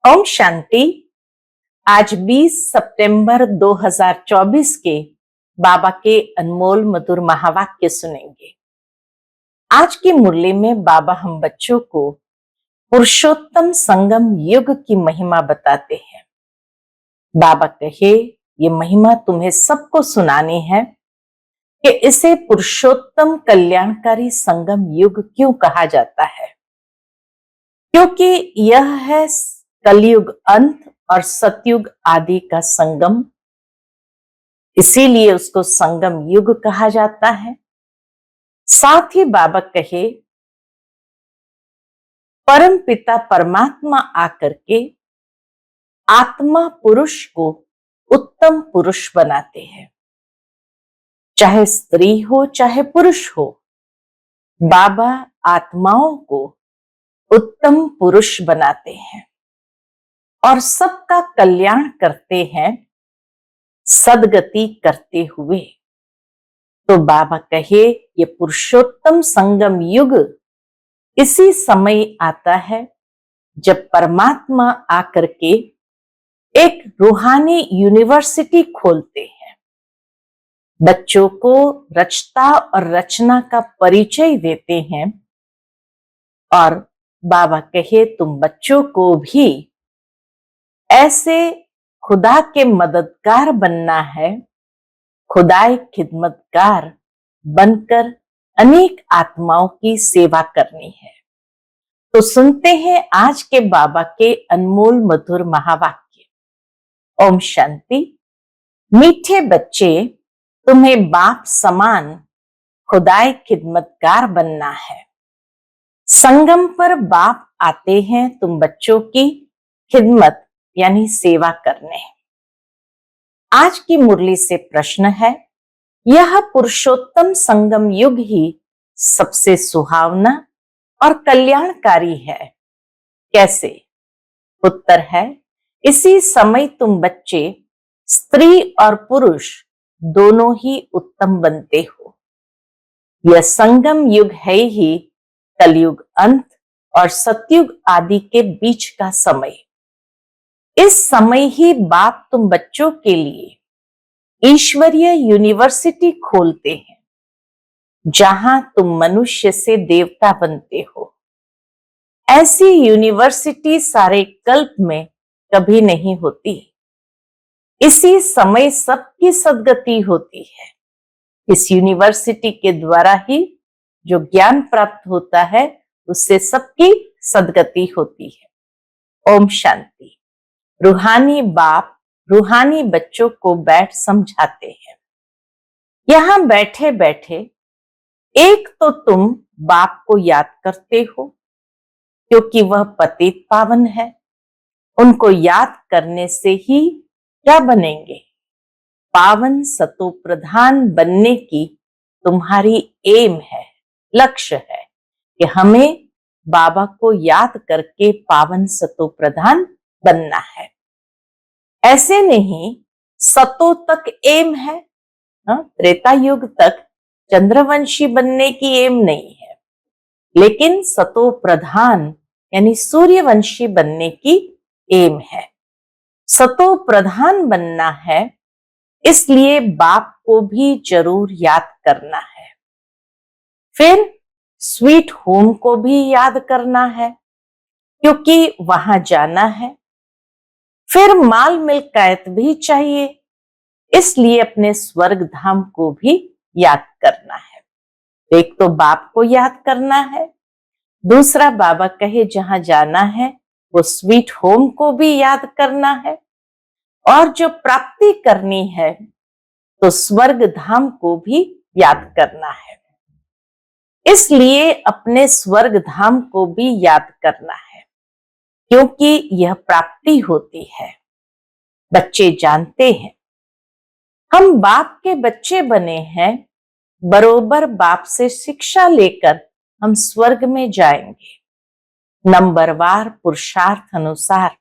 ओम शांति। आज 20 सितंबर 2024 के बाबा के अनमोल मधुर महावाक्य सुनेंगे। आज की मुरली में बाबा हम बच्चों को पुरुषोत्तम संगम युग की महिमा बताते हैं। बाबा कहे ये महिमा तुम्हें सबको सुनानी है कि इसे पुरुषोत्तम कल्याणकारी संगम युग क्यों कहा जाता है, क्योंकि यह है कलयुग अंत और सतयुग आदि का संगम, इसीलिए उसको संगम युग कहा जाता है। साथ ही बाबा कहे परम पिता परमात्मा आकर के आत्मा पुरुष को उत्तम पुरुष बनाते हैं। चाहे स्त्री हो चाहे पुरुष हो, बाबा आत्माओं को उत्तम पुरुष बनाते हैं और सबका कल्याण करते हैं सदगति करते हुए। तो बाबा कहे ये पुरुषोत्तम संगम युग इसी समय आता है जब परमात्मा आकर के एक रूहानी यूनिवर्सिटी खोलते हैं, बच्चों को रचता और रचना का परिचय देते हैं। और बाबा कहे तुम बच्चों को भी ऐसे खुदा के मददगार बनना है, खुदाई खिदमतगार बनकर अनेक आत्माओं की सेवा करनी है। तो सुनते हैं आज के बाबा के अनमोल मधुर महावाक्य। ओम शांति। मीठे बच्चे, तुम्हें बाप समान खुदाई खिदमतगार बनना है। संगम पर बाप आते हैं तुम बच्चों की खिदमत यानी सेवा करने। आज की मुरली से प्रश्न है, यह पुरुषोत्तम संगम युग ही सबसे सुहावना और कल्याणकारी है, कैसे? उत्तर है, इसी समय तुम बच्चे स्त्री और पुरुष दोनों ही उत्तम बनते हो। यह संगम युग है ही कलयुग अंत और सतयुग आदि के बीच का समय। इस समय ही बाप तुम बच्चों के लिए ईश्वरीय यूनिवर्सिटी खोलते हैं, जहां तुम मनुष्य से देवता बनते हो। ऐसी यूनिवर्सिटी सारे कल्प में कभी नहीं होती। इसी समय सबकी सदगति होती है। इस यूनिवर्सिटी के द्वारा ही जो ज्ञान प्राप्त होता है उससे सबकी सदगति होती है। ओम शांति। रूहानी बाप रूहानी बच्चों को बैठ समझाते हैं। यहां बैठे बैठे एक तो तुम बाप को याद करते हो, क्योंकि वह पतित पावन है। उनको याद करने से ही क्या बनेंगे? पावन सतो प्रधान बनने की तुम्हारी एम है, लक्ष्य है कि हमें बाबा को याद करके पावन सतो प्रधान बनना है। ऐसे नहीं सतो तक एम है, त्रेता युग तक चंद्रवंशी बनने की एम नहीं है, लेकिन सतो प्रधान यानी सूर्यवंशी बनने की एम है। सतो प्रधान बनना है, इसलिए बाप को भी जरूर याद करना है। फिर स्वीट होम को भी याद करना है, क्योंकि वहां जाना है। फिर माल मिल्कियत भी चाहिए, इसलिए अपने स्वर्ग धाम को भी याद करना है। एक तो बाप को याद करना है, दूसरा बाबा कहे जहां जाना है वो स्वीट होम को भी याद करना है, और जो प्राप्ति करनी है तो स्वर्ग धाम को भी याद करना है। इसलिए अपने स्वर्ग धाम को भी याद करना है, क्योंकि यह प्राप्ति होती है। बच्चे जानते हैं हम बाप के बच्चे बने हैं, बरोबर बाप से शिक्षा लेकर हम स्वर्ग में जाएंगे, नंबरवार पुरुषार्थ अनुसार।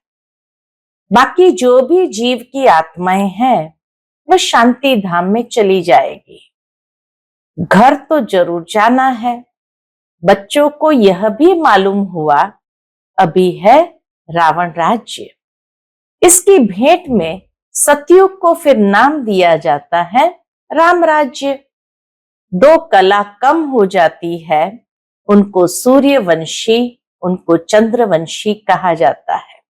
बाकी जो भी जीव की आत्माएं हैं वह शांति धाम में चली जाएगी। घर तो जरूर जाना है। बच्चों को यह भी मालूम हुआ अभी है रावण राज्य। इसकी भेंट में सतयुग को फिर नाम दिया जाता है राम राज्य। दो कला कम हो जाती है, उनको सूर्यवंशी, उनको चंद्रवंशी कहा जाता है।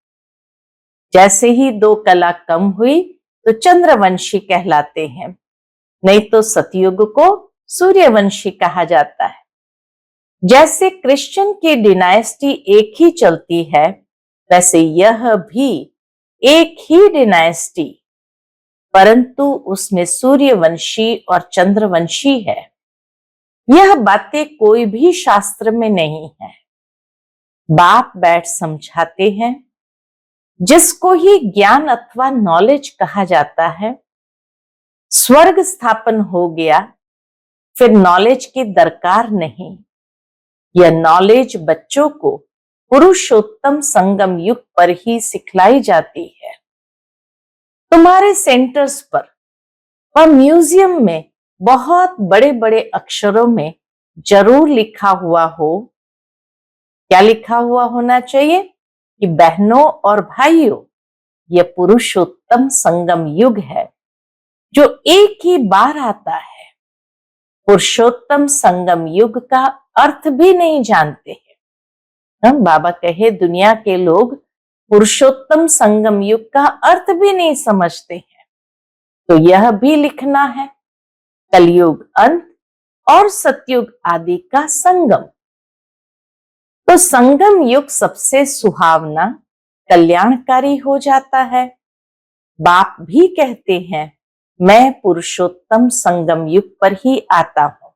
जैसे ही दो कला कम हुई तो चंद्रवंशी कहलाते हैं, नहीं तो सतयुग को सूर्यवंशी कहा जाता है। जैसे क्रिश्चियन की डिनाइस्टी एक ही चलती है, वैसे यह भी एक ही डिनाइस्टी, परंतु उसमें सूर्यवंशी और चंद्रवंशी है। यह बातें कोई भी शास्त्र में नहीं है, बाप बैठ समझाते हैं। जिसको ही ज्ञान अथवा नॉलेज कहा जाता है, स्वर्ग स्थापन हो गया, फिर नॉलेज की दरकार नहीं। यह नॉलेज बच्चों को पुरुषोत्तम संगम युग पर ही सिखलाई जाती है। तुम्हारे सेंटर्स पर और म्यूजियम में बहुत बड़े बड़े अक्षरों में जरूर लिखा हुआ हो। क्या लिखा हुआ होना चाहिए कि बहनों और भाइयों, यह पुरुषोत्तम संगम युग है जो एक ही बार आता है। पुरुषोत्तम संगम युग का अर्थ भी नहीं जानते हैं। बाबा कहे दुनिया के लोग पुरुषोत्तम संगम युग का अर्थ भी नहीं समझते हैं, तो यह भी लिखना है कलयुग अंत और सतयुग आदि का संगम। तो संगम युग सबसे सुहावना, कल्याणकारी हो जाता है। बाप भी कहते हैं मैं पुरुषोत्तम संगम युग पर ही आता हूं।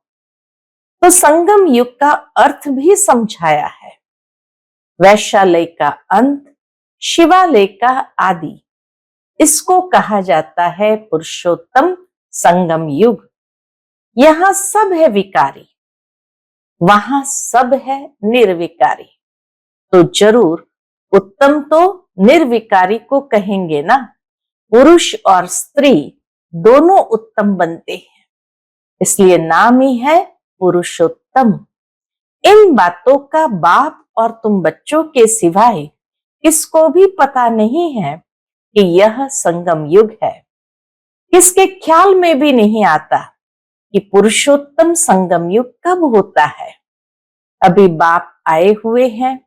तो संगम युग का अर्थ भी समझाया है। वैशालय का अंत, शिवालय का आदि, इसको कहा जाता है पुरुषोत्तम संगम युग। यहां सब है विकारी, वहां सब है निर्विकारी। तो जरूर उत्तम तो निर्विकारी को कहेंगे ना। पुरुष और स्त्री दोनों उत्तम बनते हैं, इसलिए नाम ही है पुरुषोत्तम। इन बातों का बाप और तुम बच्चों के सिवाय किसको भी पता नहीं है कि यह संगम युग है। किसके ख्याल में भी नहीं आता कि पुरुषोत्तम संगम युग कब होता है। अभी बाप आए हुए हैं,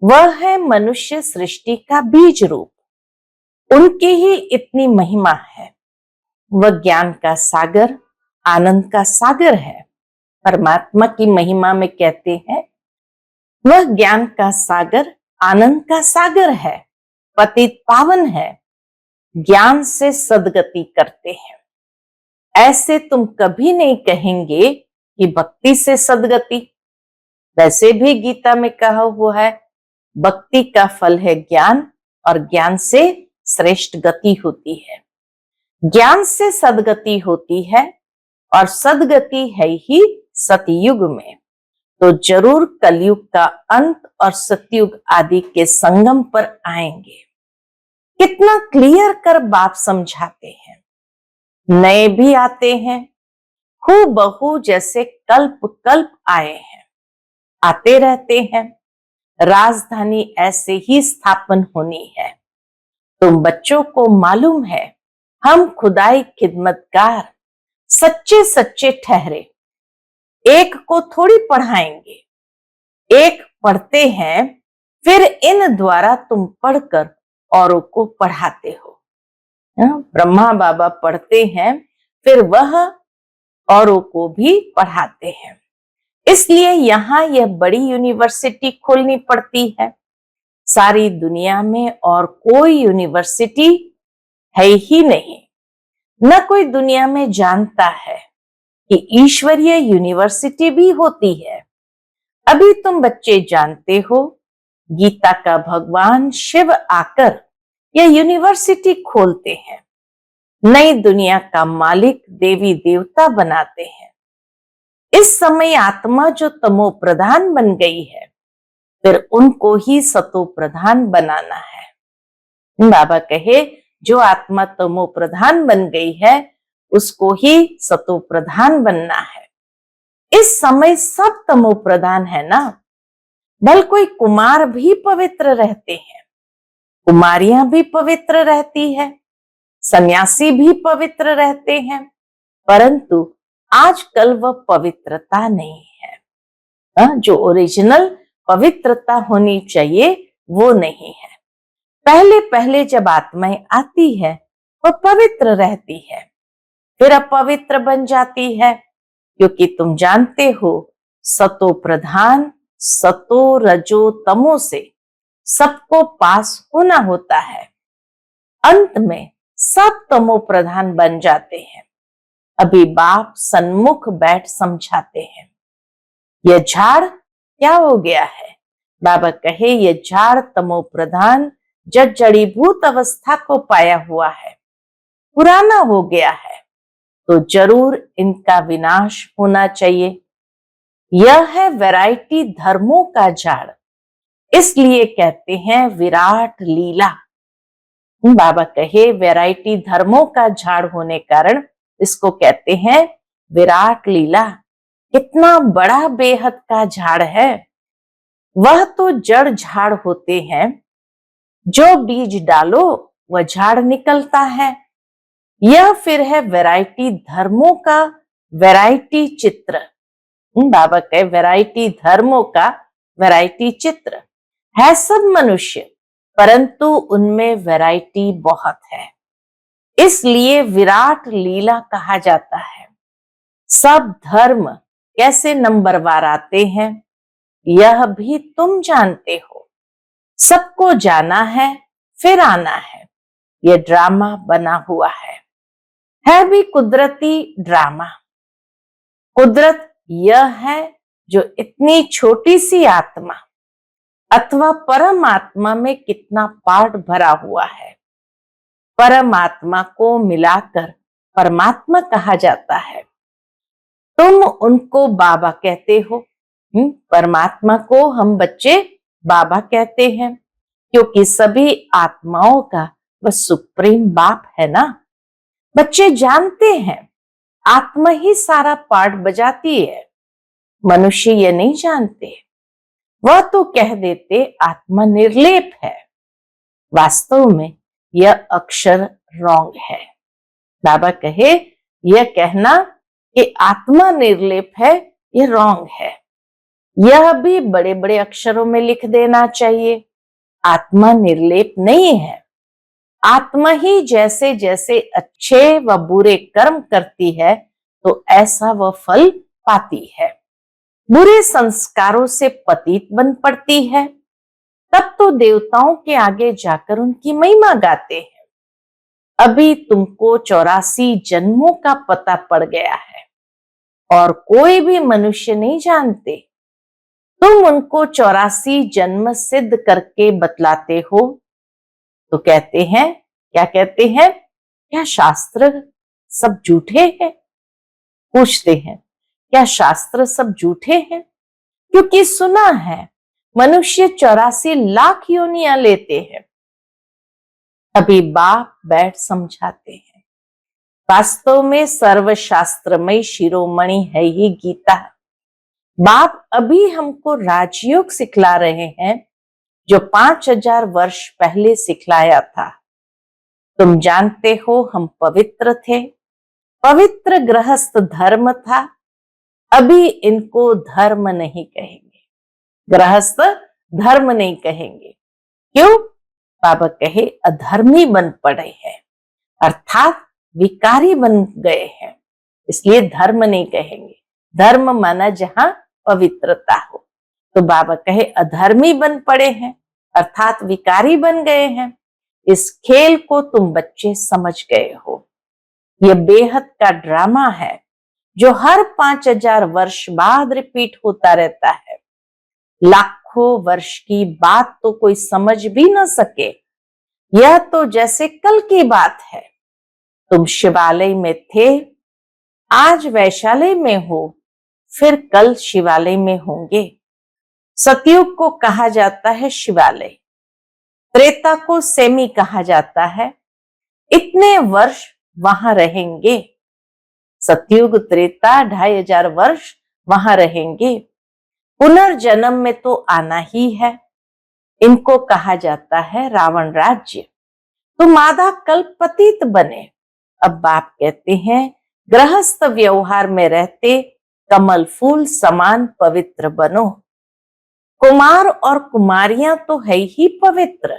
वह है मनुष्य सृष्टि का बीज रूप, उनकी ही इतनी महिमा है। वह ज्ञान का सागर, आनंद का सागर है। परमात्मा की महिमा में कहते हैं वह ज्ञान का सागर, आनंद का सागर है, पतित पावन है, ज्ञान से सदगति करते हैं। ऐसे तुम कभी नहीं कहेंगे कि भक्ति से सदगति। वैसे भी गीता में कहा हुआ है भक्ति का फल है ज्ञान और ज्ञान से श्रेष्ठ गति होती है। ज्ञान से सदगति होती है और सदगति है ही सतयुग में। तो जरूर कलयुग का अंत और सतयुग आदि के संगम पर आएंगे। कितना क्लियर कर बाप समझाते हैं। नए भी आते हैं, हूबहू जैसे कल्प कल्प आए हैं, आते रहते हैं। राजधानी ऐसे ही स्थापन होनी है। तुम बच्चों को मालूम है हम खुदाई खिदमतगार सच्चे सच्चे ठहरे। एक को थोड़ी पढ़ाएंगे, एक पढ़ते हैं, फिर इन द्वारा तुम पढ़कर औरों को पढ़ाते हो। ब्रह्मा बाबा पढ़ते हैं, फिर वह औरों को भी पढ़ाते हैं। इसलिए यहाँ यह बड़ी यूनिवर्सिटी खोलनी पड़ती है। सारी दुनिया में और कोई यूनिवर्सिटी है ही नहीं, न कोई दुनिया में जानता है कि ईश्वरीय यूनिवर्सिटी भी होती है। अभी तुम बच्चे जानते हो, गीता का भगवान शिव आकर यह यूनिवर्सिटी खोलते हैं, नई दुनिया का मालिक देवी देवता बनाते हैं। इस समय आत्मा जो तमो प्रधान बन गई है, फिर उनको ही सतो प्रधान बनाना है। बाबा कहे जो आत्मा तमो प्रधान बन गई है उसको ही सतो प्रधान बनना है। इस समय सब तमो प्रधान है ना, भल कोई कुमार भी पवित्र रहते हैं, कुमारियां भी पवित्र रहती है, सन्यासी भी पवित्र रहते हैं, परंतु आजकल वह पवित्रता नहीं है। जो ओरिजिनल पवित्रता होनी चाहिए वो नहीं है। पहले पहले जब आत्माएं आती है वह पवित्र रहती है, फिर अपवित्र बन जाती है, क्योंकि तुम जानते हो सतो प्रधान सतो रजो तमो से सबको पास होना होता है। अंत में सब तमो प्रधान बन जाते हैं। अभी बाप सन्मुख बैठ समझाते हैं, यह झाड़ क्या हो गया है। बाबा कहे यह झाड़ तमो प्रधान जड़ जड़ीभूत अवस्था को पाया हुआ है, पुराना हो गया है, तो जरूर इनका विनाश होना चाहिए। यह है वैरायटी धर्मों का झाड़, इसलिए कहते हैं विराट लीला। बाबा कहे वैरायटी धर्मों का झाड़ होने कारण इसको कहते हैं विराट लीला। कितना बड़ा बेहद का झाड़ है। वह तो जड़ झाड़ होते हैं, जो बीज डालो वह झाड़ निकलता है। यह फिर है वैरायटी धर्मों का वैरायटी चित्र। बाबा कहे वैरायटी धर्मों का वैरायटी चित्र है। सब मनुष्य, परंतु उनमें वैरायटी बहुत है, इसलिए विराट लीला कहा जाता है। सब धर्म कैसे नंबरवार आते हैं यह भी तुम जानते हो। सबको जाना है फिर आना है, यह ड्रामा बना हुआ है भी कुदरती ड्रामा। कुदरत यह है जो इतनी छोटी सी आत्मा अथवा परमात्मा में कितना पार्ट भरा हुआ है। परमात्मा को मिलाकर परमात्मा कहा जाता है। तुम उनको बाबा कहते हो। परमात्मा को हम बच्चे बाबा कहते हैं, क्योंकि सभी आत्माओं का वह सुप्रीम बाप है ना। बच्चे जानते हैं आत्मा ही सारा पार्ट बजाती है, मनुष्य ये नहीं जानते। वह तो कह देते आत्मा निर्लेप है, वास्तव में यह अक्षर रॉन्ग है। बाबा कहे यह कहना कि आत्मा निर्लेप है यह रॉन्ग है। यह भी बड़े बड़े अक्षरों में लिख देना चाहिए, आत्मा निर्लेप नहीं है। आत्मा ही जैसे जैसे अच्छे व बुरे कर्म करती है तो ऐसा वह फल पाती है। बुरे संस्कारों से पतित बन पड़ती है, तब तो देवताओं के आगे जाकर उनकी महिमा गाते हैं। अभी तुमको 84 जन्मों का पता पड़ गया है और कोई भी मनुष्य नहीं जानते। तुम उनको 84 जन्म सिद्ध करके बतलाते हो, तो कहते हैं क्या कहते हैं, क्या शास्त्र सब झूठे हैं। पूछते हैं क्या शास्त्र सब झूठे हैं, क्योंकि सुना है मनुष्य 84 लाख योनियां लेते हैं। अभी बाप बैठ समझाते हैं, वास्तव में सर्वशास्त्रमय शिरोमणि है ही गीता। बाप अभी हमको राजयोग सिखला रहे हैं, जो 5000 वर्ष पहले सिखलाया था। तुम जानते हो हम पवित्र थे, पवित्र गृहस्थ धर्म था। अभी इनको धर्म नहीं कहेंगे, गृहस्थ धर्म नहीं कहेंगे। क्यों? बाबा कहे अधर्मी बन पड़े हैं, अर्थात विकारी बन गए हैं, इसलिए धर्म नहीं कहेंगे। धर्म माना जहां पवित्रता हो। तो बाबा कहे अधर्मी बन पड़े हैं, अर्थात विकारी बन गए हैं। इस खेल को तुम बच्चे समझ गए हो। यह बेहद का ड्रामा है जो हर 5000 वर्ष बाद रिपीट होता रहता है। लाखों वर्ष की बात तो कोई समझ भी न सके। यह तो जैसे कल की बात है। तुम शिवालय में थे, आज वैशाली में हो, फिर कल शिवालय में होंगे। सतयुग को कहा जाता है शिवालय, त्रेता को सेमी कहा जाता है। इतने वर्ष वहां रहेंगे। सतयुग त्रेता 2500 वर्ष वहां रहेंगे। पुनर्जन्म में तो आना ही है। इनको कहा जाता है रावण राज्य। तुम आधा कल्प पतित बने। अब बाप कहते हैं गृहस्थ व्यवहार में रहते कमल फूल समान पवित्र बनो। कुमार और कुमारियां तो है ही पवित्र,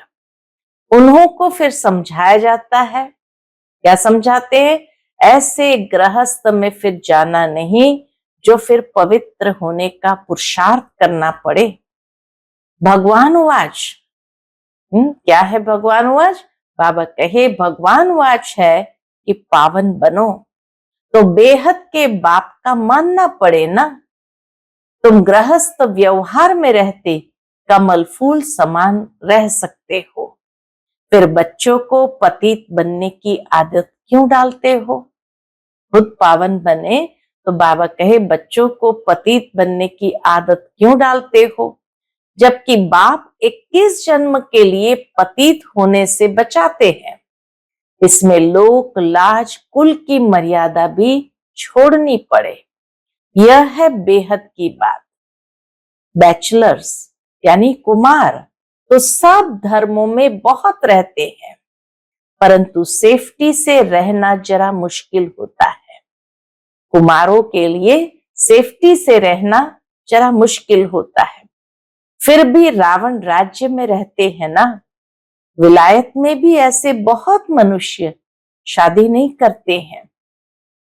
उन्हों को फिर समझाया जाता है। क्या समझाते हैं? ऐसे गृहस्थ में फिर जाना नहीं जो फिर पवित्र होने का पुरुषार्थ करना पड़े। भगवान वाच क्या है? भगवान वाच बाबा कहे भगवान वाच है कि पावन बनो। तो बेहद के बाप का मानना पड़े ना। तुम गृहस्थ व्यवहार में रहते कमल फूल समान रह सकते हो, फिर बच्चों को पतित बनने की आदत क्यों डालते हो? खुद पावन बने तो बाबा कहे बच्चों को पतित बनने की आदत क्यों डालते हो, जबकि बाप 21 जन्म के लिए पतित होने से बचाते हैं। इसमें लोक लाज कुल की मर्यादा भी छोड़नी पड़े, यह है बेहद की बात। बैचलर्स यानी कुमार तो सब धर्मों में बहुत रहते हैं, परंतु सेफ्टी से रहना जरा मुश्किल होता है। कुमारों के लिए सेफ्टी से रहना जरा मुश्किल होता है। फिर भी रावण राज्य में रहते हैं ना। विलायत में भी ऐसे बहुत मनुष्य शादी नहीं करते हैं,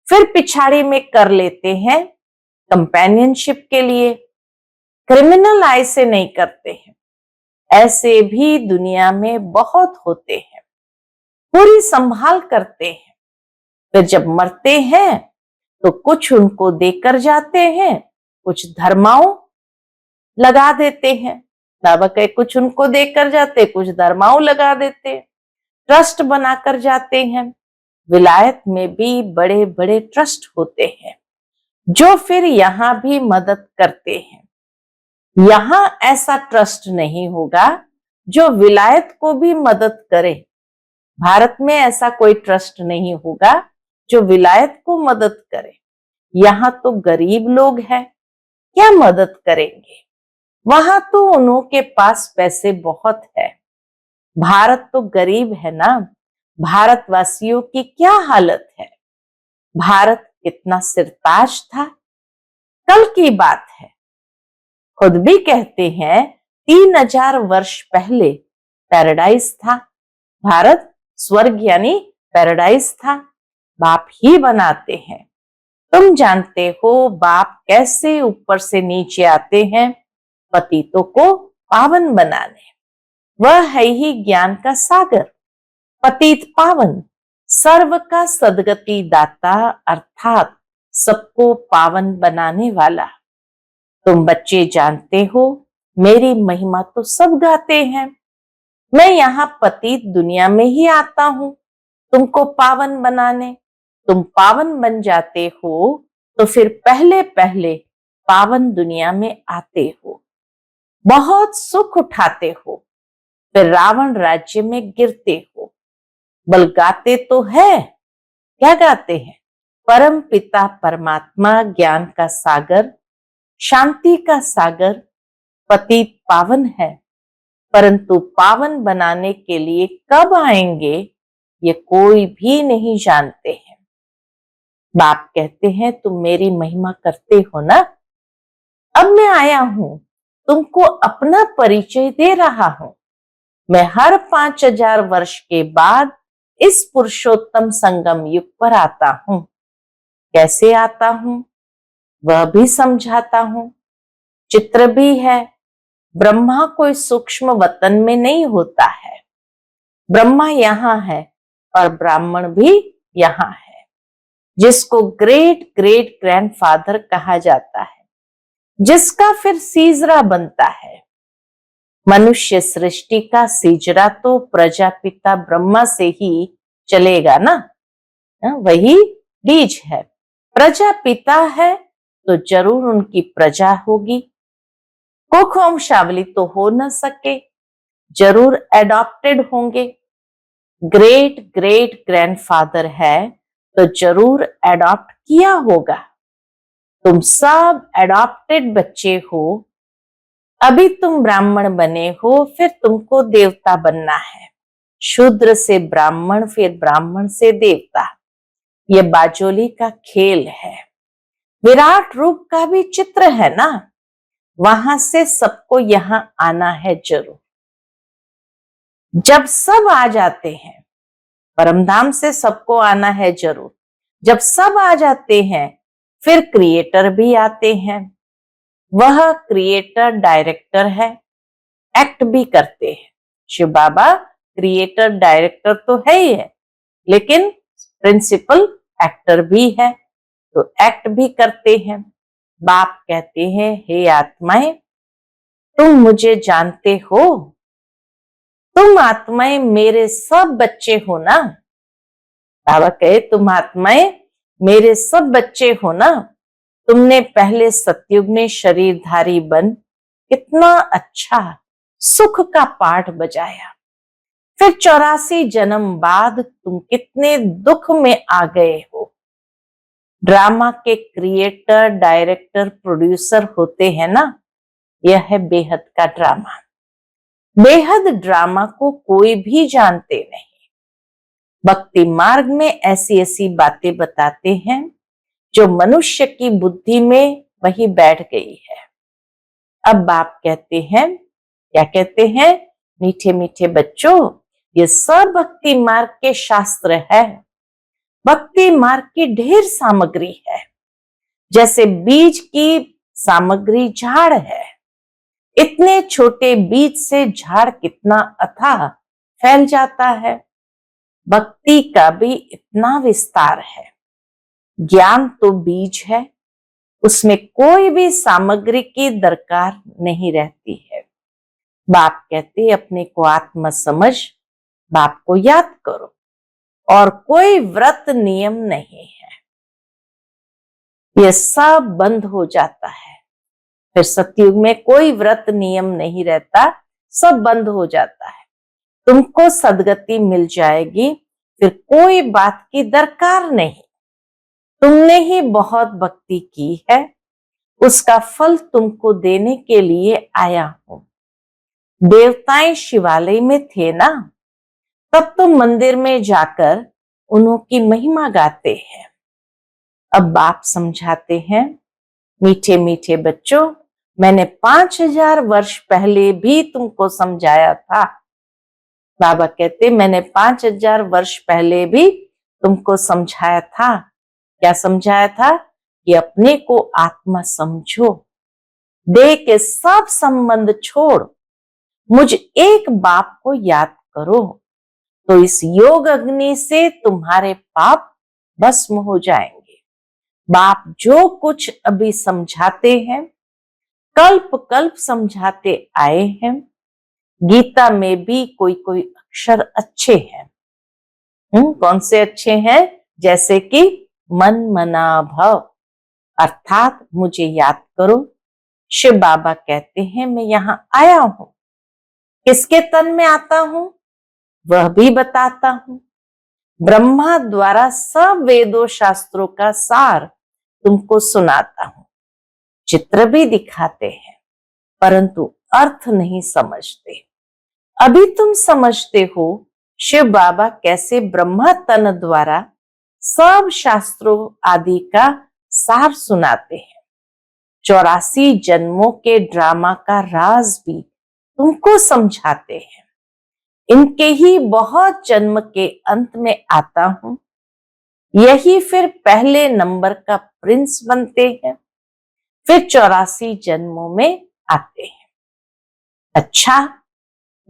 फिर पिछाड़ी में कर लेते हैं कंपेनियनशिप के लिए, क्रिमिनल आय से नहीं करते हैं। ऐसे भी दुनिया में बहुत होते हैं, पूरी संभाल करते हैं। फिर जब मरते हैं तो कुछ उनको देकर जाते हैं, कुछ धर्माओं लगा देते हैं। बाबा कहे कुछ उनको देकर जाते, कुछ धर्माओं लगा देते, ट्रस्ट बनाकर जाते हैं। विलायत में भी बड़े बड़े ट्रस्ट होते हैं जो फिर यहाँ भी मदद करते हैं। यहां ऐसा ट्रस्ट नहीं होगा जो विलायत को भी मदद करे। भारत में ऐसा कोई ट्रस्ट नहीं होगा जो विलायत को मदद करे। यहाँ तो गरीब लोग हैं, क्या मदद करेंगे? वहां तो उन्हों के पास पैसे बहुत है। भारत तो गरीब है ना। भारतवासियों की क्या हालत है? भारत कितना सिरताज था, कल की बात है। खुद भी कहते हैं 3000 वर्ष पहले पैराडाइज था। भारत स्वर्ग यानी पैराडाइज था। बाप ही बनाते हैं। तुम जानते हो बाप कैसे ऊपर से नीचे आते हैं पतितों को पावन बनाने। वह है ही ज्ञान का सागर, पतित पावन, सर्व का सदगति दाता, अर्थात सबको पावन बनाने वाला। तुम बच्चे जानते हो मेरी महिमा तो सब गाते हैं। मैं यहाँ पतित दुनिया में ही आता हूं तुमको पावन बनाने। तुम पावन बन जाते हो तो फिर पहले पहले पावन दुनिया में आते हो, बहुत सुख उठाते हो, फिर रावण राज्य में गिरते हो। बल गाते तो है, क्या गाते हैं? परम पिता परमात्मा ज्ञान का सागर, शांति का सागर, पतित पावन है। परंतु पावन बनाने के लिए कब आएंगे ये कोई भी नहीं जानते हैं। बाप कहते हैं तुम मेरी महिमा करते हो ना। अब मैं आया हूं, तुमको अपना परिचय दे रहा हूं। मैं हर 5000 वर्ष के बाद इस पुरुषोत्तम संगम युग पर आता हूं। कैसे आता हूं वह भी समझाता हूं। चित्र भी है। ब्रह्मा कोई सूक्ष्म वतन में नहीं होता है। ब्रह्मा यहाँ है और ब्राह्मण भी यहाँ है, जिसको ग्रेट ग्रेट ग्रैंडफादर कहा जाता है, जिसका फिर सीजरा बनता है। मनुष्य सृष्टि का सीजरा तो प्रजापिता ब्रह्मा से ही चलेगा ना। वही बीज है। प्रजापिता है तो जरूर उनकी प्रजा होगी। कुख वंशावली तो हो न सके, जरूर एडॉप्टेड होंगे। ग्रेट ग्रेट ग्रैंडफादर है तो जरूर एडॉप्ट किया होगा। तुम सब एडॉप्टेड बच्चे हो। अभी तुम ब्राह्मण बने हो, फिर तुमको देवता बनना है। शूद्र से ब्राह्मण, फिर ब्राह्मण से देवता। ये बाजोली का खेल है। विराट रूप का भी चित्र है ना, वहां से सबको यहां आना है जरूर। जब सब आ जाते हैं, परमधाम से सबको आना है जरूर। जब सब आ जाते हैं, फिर क्रिएटर भी आते हैं। वह क्रिएटर डायरेक्टर है, एक्ट भी करते हैं। शिव बाबा क्रिएटर डायरेक्टर तो है ही है, लेकिन प्रिंसिपल एक्टर भी है, तो एक्ट भी करते हैं। बाप कहते हैं, हे आत्माएं, तुम मुझे जानते हो, तुम आत्माएं मेरे सब बच्चे हो ना। बाबा कहे, तुम आत्माएं मेरे सब बच्चे हो ना। तुमने पहले सतयुग में शरीरधारी बन कितना अच्छा सुख का पाठ बजाया, फिर 84 जन्म बाद तुम कितने दुख में आ गए हो। ड्रामा के क्रिएटर डायरेक्टर प्रोड्यूसर होते हैं ना, यह है बेहद का ड्रामा। बेहद ड्रामा को कोई भी जानते नहीं। भक्ति मार्ग में ऐसी ऐसी बातें बताते हैं जो मनुष्य की बुद्धि में वही बैठ गई है। अब बाप कहते हैं, क्या कहते हैं, मीठे मीठे बच्चों, ये सब भक्ति मार्ग के शास्त्र है। भक्ति मार्ग की ढेर सामग्री है। जैसे बीज की सामग्री झाड़ है, इतने छोटे बीज से झाड़ कितना अथाह फैल जाता है। भक्ति का भी इतना विस्तार है। ज्ञान तो बीज है, उसमें कोई भी सामग्री की दरकार नहीं रहती है। बाप कहते अपने को आत्मा समझ, बाप को याद करो, और कोई व्रत नियम नहीं है। यह सब बंद हो जाता है। फिर सतयुग में कोई व्रत नियम नहीं रहता, सब बंद हो जाता है। तुमको सदगति मिल जाएगी, फिर कोई बात की दरकार नहीं। तुमने ही बहुत भक्ति की है, उसका फल तुमको देने के लिए आया हूं। देवताएं शिवालय में थे ना, तब तो मंदिर में जाकर उन्हों की महिमा गाते हैं। अब बाप समझाते हैं, मीठे मीठे बच्चों, मैंने 5000 वर्ष पहले भी तुमको समझाया था। बाबा कहते, मैंने 5000 वर्ष पहले भी तुमको समझाया था। क्या समझाया था? कि अपने को आत्मा समझो, देह के सब संबंध छोड़ मुझ एक बाप को याद करो, तो इस योग अग्नि से तुम्हारे पाप भस्म हो जाएंगे। बाप जो कुछ अभी समझाते हैं, कल्प कल्प समझाते आए हैं। गीता में भी कोई कोई अक्षर अच्छे हैं। कौन से अच्छे हैं? जैसे कि मन मना भव, अर्थात मुझे याद करो। शिव बाबा कहते हैं, मैं यहां आया हूं, किसके तन में आता हूं वह भी बताता हूं। ब्रह्मा द्वारा सब वेदों शास्त्रों का सार तुमको सुनाता हूं। चित्र भी दिखाते हैं, परंतु अर्थ नहीं समझते। अभी तुम समझते हो शिव बाबा कैसे ब्रह्मा तन द्वारा सब शास्त्रों आदि का सार सुनाते हैं। 84 जन्मों के ड्रामा का राज भी तुमको समझाते हैं। इनके ही बहुत जन्म के अंत में आता हूं, यही फिर पहले नंबर का प्रिंस बनते हैं, फिर 84 जन्मों में आते हैं। अच्छा,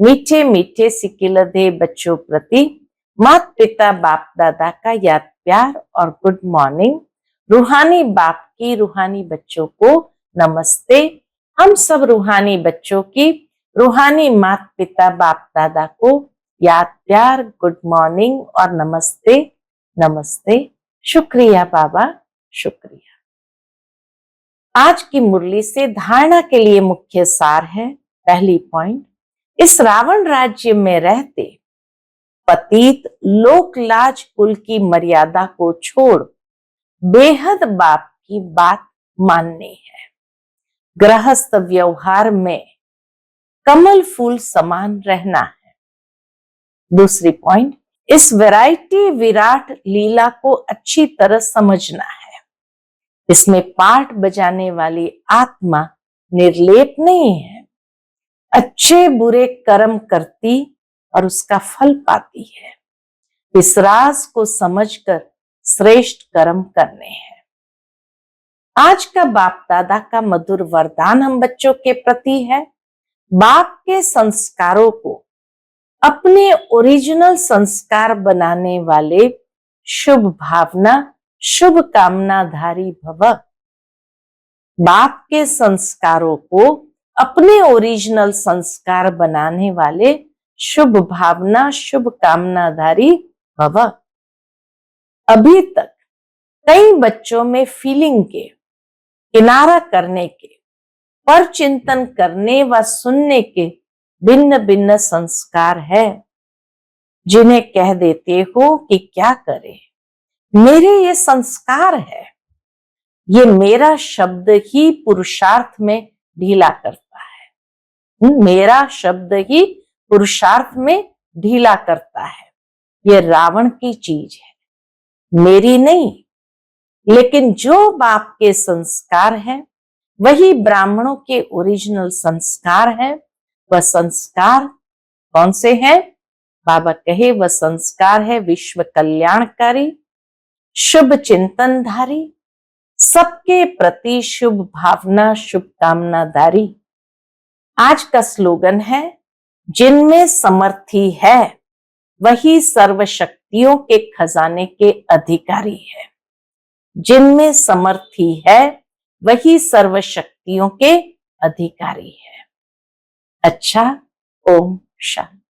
मीठे मीठे सिकिलधे बच्चों प्रति माता पिता बाप दादा का याद प्यार और गुड मॉर्निंग। रूहानी बाप की रूहानी बच्चों को नमस्ते। हम सब रूहानी बच्चों की रूहानी माता पिता बाप दादा को याद प्यार, गुड मॉर्निंग और नमस्ते नमस्ते। शुक्रिया बाबा, शुक्रिया। आज की मुरली से धारणा के लिए मुख्य सार है। पहली पॉइंट, इस रावण राज्य में रहते पतित लोकलाज कुल की मर्यादा को छोड़ बेहद बाप की बात माननी है। गृहस्थ व्यवहार में कमल फूल समान रहना है। दूसरी पॉइंट, इस वैरायटी विराट लीला को अच्छी तरह समझना है। इसमें पार्ट बजाने वाली आत्मा निर्लेप नहीं है, अच्छे बुरे कर्म करती और उसका फल पाती है। इस राज को समझकर श्रेष्ठ कर्म करने हैं। आज का बाप दादा का मधुर वरदान हम बच्चों के प्रति है, बाप के संस्कारों को अपने ओरिजिनल संस्कार बनाने वाले शुभ भावना शुभ कामनाधारी भव। बाप के संस्कारों को अपने ओरिजिनल संस्कार बनाने वाले शुभ भावना शुभ कामनाधारी भव। अभी तक कई बच्चों में फीलिंग के, किनारा करने के, पर चिंतन करने व सुनने के भिन्न भिन्न संस्कार है, जिन्हें कह देते हो कि क्या करें, मेरे ये संस्कार है। ये मेरा शब्द ही पुरुषार्थ में ढीला करता है, मेरा शब्द ही पुरुषार्थ में ढीला करता है। ये रावण की चीज है, मेरी नहीं। लेकिन जो बाप के संस्कार है वही ब्राह्मणों के ओरिजिनल संस्कार है। वह संस्कार कौन से हैं? बाबा कहे वह संस्कार है विश्व कल्याणकारी, शुभ चिंतनधारी, सबके प्रति शुभ भावना शुभकामनाधारी। आज का स्लोगन है, जिनमें समर्थी है वही सर्वशक्तियों के खजाने के अधिकारी है। जिनमें समर्थी है वही सर्वशक्तियों के अधिकारी है। अच्छा, ओम शांति।